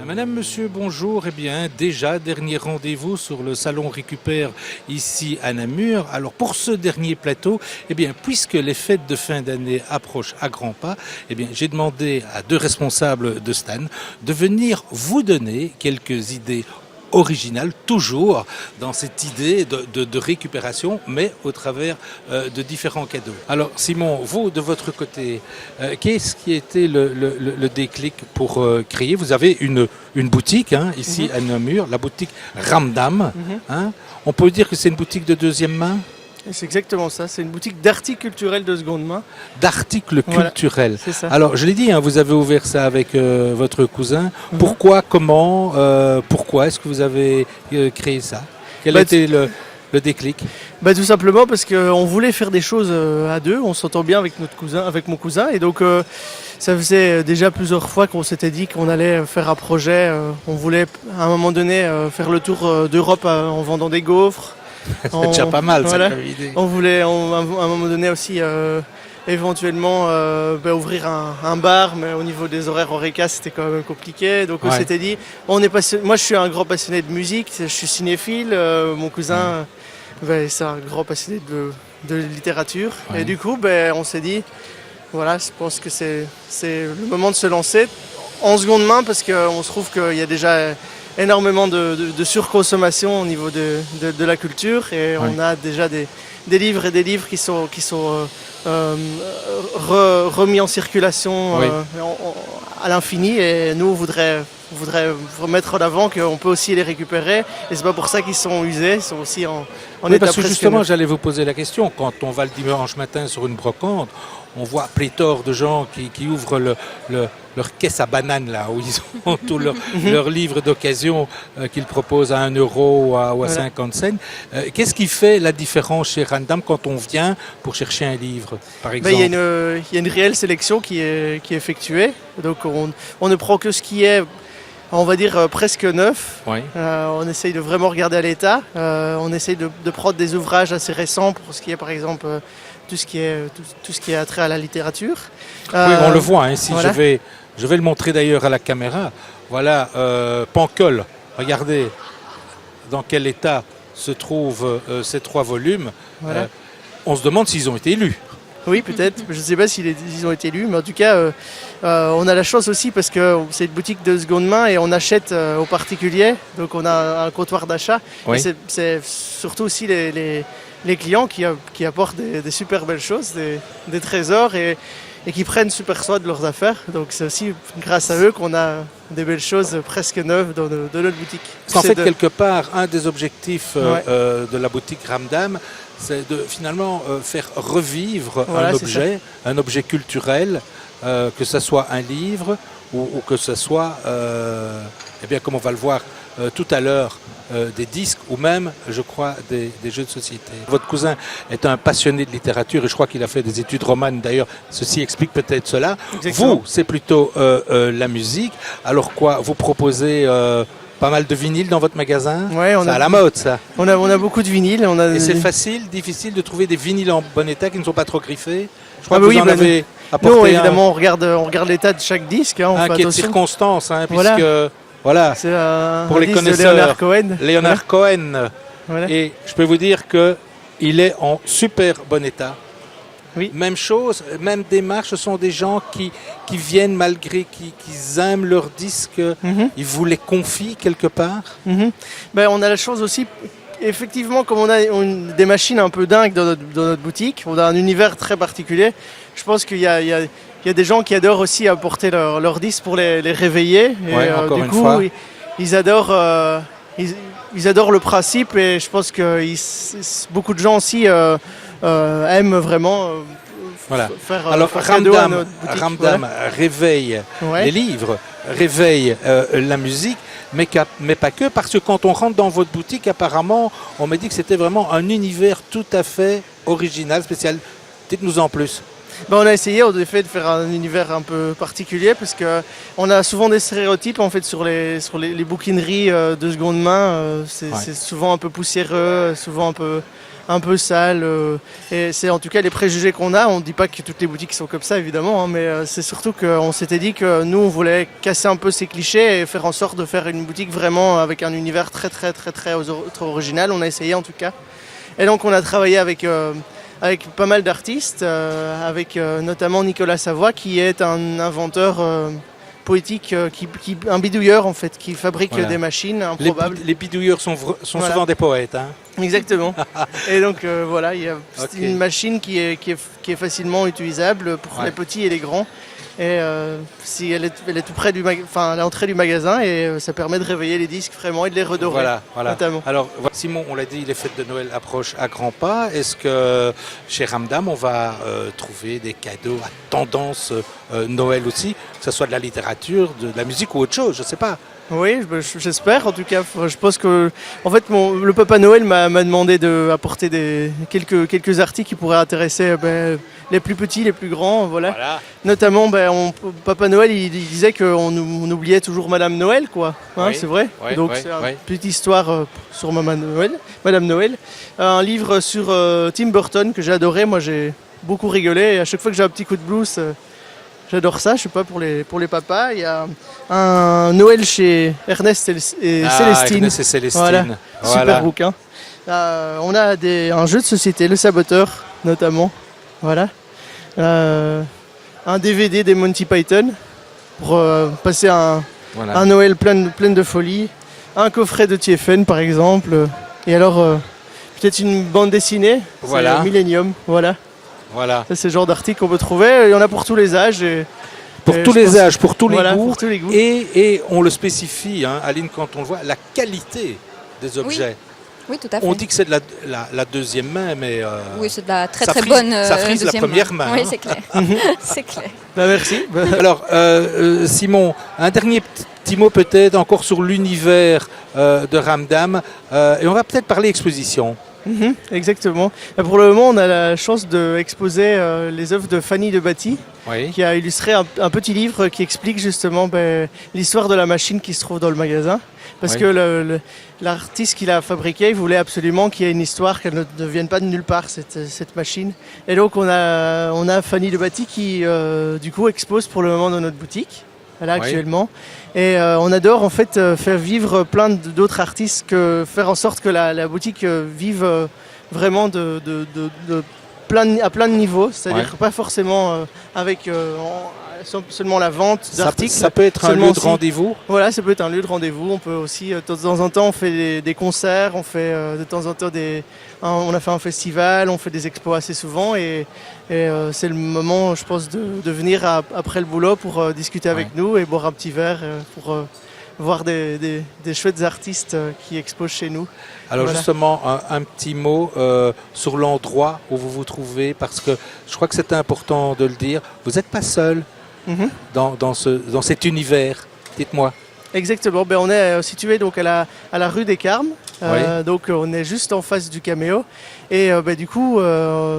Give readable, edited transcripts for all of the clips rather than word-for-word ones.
Madame, monsieur, bonjour. Eh bien, déjà, dernier rendez-vous sur le salon Récupère ici à Namur. Alors, pour ce dernier plateau, eh bien, puisque les fêtes de fin d'année approchent à grands pas, eh bien, j'ai demandé à deux responsables de stand de venir vous donner quelques idées originales, toujours dans cette idée de récupération, mais au travers de différents cadeaux. Alors Simon, vous de votre côté, qu'est-ce qui a été le déclic pour créer? Vous avez une boutique ici à Namur, la boutique Ramdam. On peut dire que c'est une boutique de deuxième main? C'est exactement ça, c'est une boutique d'articles culturels de seconde main. D'articles culturels. Voilà, c'est ça. Alors, je l'ai dit, vous avez ouvert ça avec votre cousin. Pourquoi, comment, pourquoi est-ce que vous avez créé ça? Quel a été le déclic? Tout simplement parce qu'on voulait faire des choses à deux, on s'entend bien avec mon cousin, et donc ça faisait déjà plusieurs fois qu'on s'était dit qu'on allait faire un projet. On voulait à un moment donné faire le tour d'Europe en vendant des gaufres. C'est déjà pas mal, ça, comme idée. On voulait à un moment donné aussi éventuellement ouvrir un bar, mais au niveau des horaires Horeca, c'était quand même compliqué. Donc on s'était dit, moi je suis un grand passionné de musique, je suis cinéphile, mon cousin c'est un grand passionné de littérature. Et du coup, on s'est dit, voilà, je pense que c'est le moment de se lancer en seconde main, parce qu'on se trouve qu'il y a déjà énormément de surconsommation au niveau de la culture, et on a déjà des livres et des livres qui sont remis en circulation à l'infini, et nous on voudrait remettre en avant qu'on peut aussi les récupérer, et c'est pas pour ça qu'ils sont usés, ils sont aussi en état parce que presque justement neuf. j'allais vous poser la question, quand on va le dimanche matin sur une brocante, on voit pléthore de gens qui ouvrent leur caisse à bananes là, où ils ont tous leurs livres d'occasion qu'ils proposent à 1 euro ou à 50 cents. Qu'est-ce qui fait la différence chez Ramdam quand on vient pour chercher un livre, par exemple? Il y a une réelle sélection qui est effectuée, donc on ne prend que ce qui est, on va dire, presque neuf. On essaye de vraiment regarder à l'état. On essaye de prendre des ouvrages assez récents pour ce qui est, par exemple, tout ce qui est attrait à la littérature. Oui, on le voit ici. Voilà. Je vais le montrer d'ailleurs à la caméra. Voilà, Pancol. Regardez dans quel état se trouvent ces 3 volumes. Voilà. On se demande s'ils ont été lus. Oui, peut-être. Je ne sais pas s'ils ont été lus, mais en tout cas, on a la chance aussi parce que c'est une boutique de seconde main et on achète aux particuliers. Donc on a un comptoir d'achat. Oui. Et c'est surtout aussi les clients qui apportent des super belles choses, des trésors, et qui prennent super soin de leurs affaires. Donc c'est aussi grâce à eux qu'on a des belles choses presque neuves dans notre boutique. En fait, quelque part, un des objectifs de la boutique Ramdam, c'est de finalement faire revivre un objet culturel, que ce soit un livre ou que ce soit, comme on va le voir tout à l'heure, des disques ou même, je crois, des jeux de société. Votre cousin est un passionné de littérature et je crois qu'il a fait des études romanes. D'ailleurs, ceci explique peut-être cela. Exactement. Vous, c'est plutôt la musique. Alors quoi, vous proposez pas mal de vinyles dans votre magasin? Ouais, c'est à la mode, ça. On a beaucoup de vinyles. Et c'est facile, difficile de trouver des vinyles en bon état qui ne sont pas trop griffés? Je crois Ah que oui, vous en avez apporté non, évidemment, on regarde l'état de chaque disque. On fait qui est de attention. circonstance, Voilà. puisque... Voilà, c'est pour les disque de connaisseurs, Leonard Cohen. Leonard Cohen. Voilà. Et je peux vous dire qu'il est en super bon état. Oui. Même chose, même démarche, ce sont des gens qui viennent malgré qu'ils aiment leurs disques, ils vous les confient quelque part. On a la chance aussi, effectivement, comme on a des machines un peu dingues dans notre boutique, on a un univers très particulier. Je pense qu'il y a des gens qui adorent aussi apporter leurs disques pour les réveiller. Et, encore une fois. Ils adorent le principe, et je pense que beaucoup de gens aussi aiment vraiment faire cadeau à notre boutique. Ramdam réveille les livres, réveille la musique, mais pas que, parce que quand on rentre dans votre boutique, apparemment, on m'a dit que c'était vraiment un univers tout à fait original, spécial. Dites-nous en plus. On a essayé en effet de faire un univers un peu particulier parce qu'on a souvent des stéréotypes en fait sur les bouquineries de seconde main. C'est souvent un peu poussiéreux, souvent un peu sale. Et c'est en tout cas les préjugés qu'on a. On ne dit pas que toutes les boutiques sont comme ça évidemment, hein, mais c'est surtout qu'on s'était dit que nous on voulait casser un peu ces clichés et faire en sorte de faire une boutique vraiment avec un univers très original. On a essayé en tout cas. Et donc on a travaillé avec pas mal d'artistes, avec notamment Nicolas Savoie qui est un inventeur poétique, un bidouilleur en fait, qui fabrique des machines improbables. Les bidouilleurs sont souvent des poètes. Hein. Exactement. Et donc c'est une machine qui est facilement utilisable pour les petits et les grands. Et si elle est tout près à l'entrée du magasin et ça permet de réveiller les disques vraiment et de les redorer. Voilà. Notamment. Alors Simon, on l'a dit, les fêtes de Noël approchent à grands pas. Est-ce que chez Ramdam, on va trouver des cadeaux à tendance Noël aussi, que ce soit de la littérature, de la musique ou autre chose, je ne sais pas. Oui, j'espère en tout cas. Je pense que en fait, le Papa Noël m'a demandé d'apporter quelques articles qui pourraient intéresser les plus petits, les plus grands. Voilà. Notamment, Papa Noël, il disait qu'on oubliait toujours Madame Noël, quoi. Hein, c'est vrai. Donc c'est une petite histoire sur Madame Noël. Un livre sur Tim Burton que j'ai adoré. Moi, j'ai beaucoup rigolé. Et à chaque fois que j'ai un petit coup de blues. J'adore ça, je sais pas, pour les papas. Il y a un Noël chez Ernest et Célestine. Ernest et Célestine. Super bouquin. On a un jeu de société, Le Saboteur, notamment. Voilà. Un DVD des Monty Python pour passer un Noël plein de folie. Un coffret de TFN, par exemple. Et alors, peut-être une bande dessinée. C'est Millennium. Voilà. C'est le genre d'article qu'on peut trouver. Il y en a pour tous les âges. Pour tous les âges, pour tous les goûts. Pour tous les goûts. Et on le spécifie, hein, Aline, quand on le voit, la qualité des objets. Oui, tout à fait. On dit que c'est de la deuxième main, mais... oui, c'est de la très bonne ça frise la première main. Oui, c'est clair. C'est clair. Merci. Alors, Simon, un dernier petit mot peut-être encore sur l'univers de Ramdam. Et on va peut-être parler exposition. Exactement. Pour le moment, on a la chance d'exposer les œuvres de Fanny de Batty, qui a illustré un petit livre qui explique justement l'histoire de la machine qui se trouve dans le magasin. Parce que l'artiste qui l'a fabriquée, il voulait absolument qu'il y ait une histoire, qu'elle ne vienne pas de nulle part, cette machine. Et donc on a Fanny de Batty qui du coup expose pour le moment dans notre boutique. Actuellement. Et on adore en fait faire vivre plein d'autres artistes, faire en sorte que la boutique vive vraiment à plein de niveaux, c'est-à-dire pas forcément avec seulement la vente d'articles. Ça peut être un lieu de rendez-vous. Voilà, ça peut être un lieu de rendez-vous. On peut aussi, de temps en temps, on fait des concerts, on fait de temps en temps on a fait un festival, on fait des expos assez souvent et c'est le moment, je pense, de venir après le boulot pour discuter avec nous et boire un petit verre pour voir des chouettes artistes qui exposent chez nous. Alors justement, un petit mot sur l'endroit où vous vous trouvez, parce que je crois que c'est important de le dire. Vous n'êtes pas seul dans cet univers. Dites-moi. Exactement. On est situé donc à la rue des Carmes. Donc on est juste en face du Caméo. Et du coup,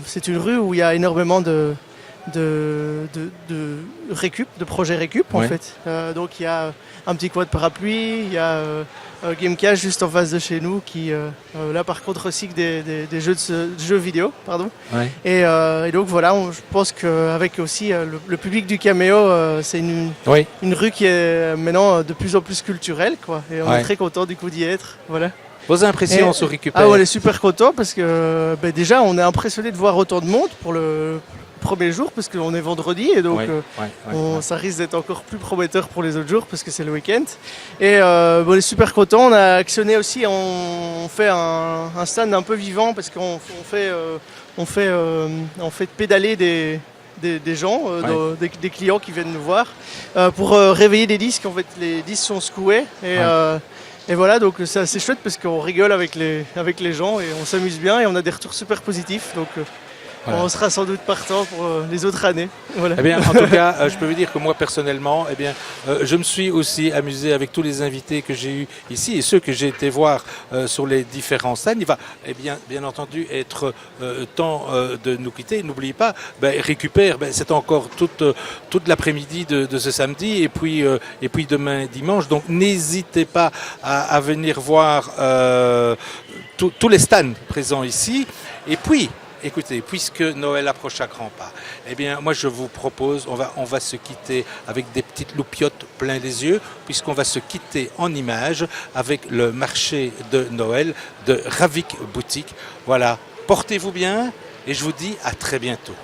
c'est une rue où il y a énormément de projets récup en fait. Donc il y a un petit coin de parapluie, il y a Gamecast juste en face de chez nous qui là par contre recycle des jeux vidéo. Et donc voilà, je pense qu'avec aussi le public du Caméo, c'est une rue qui est maintenant de plus en plus culturelle, quoi. Et on est très content du coup d'y être. Voilà. Vos impressions sur Récupère? On est super content parce que déjà on est impressionné de voir autant de monde pour le premier jour parce qu'on est vendredi et donc ça risque d'être encore plus prometteur pour les autres jours parce que c'est le week-end. Et on est super content. On a actionné aussi, on fait un stand un peu vivant parce qu'on fait pédaler des gens, des clients qui viennent nous voir pour réveiller des disques. En fait, les disques sont secoués et voilà, donc c'est assez chouette parce qu'on rigole avec les gens et on s'amuse bien et on a des retours super positifs. Donc Voilà. On sera sans doute partant pour les autres années. Voilà. Eh bien, en tout cas, je peux vous dire que moi, personnellement, eh bien, je me suis aussi amusé avec tous les invités que j'ai eus ici et ceux que j'ai été voir sur les différents scènes. Il va, eh bien entendu, être temps de nous quitter. N'oubliez pas, récupère, c'est encore toute l'après-midi de ce samedi et puis demain dimanche. Donc, n'hésitez pas à venir voir tous les stands présents ici. Et puis, écoutez, puisque Noël approche à grands pas, eh bien, moi je vous propose, on va se quitter avec des petites loupiottes plein les yeux, puisqu'on va se quitter en images avec le marché de Noël de Ravik Boutique. Voilà, portez-vous bien et je vous dis à très bientôt.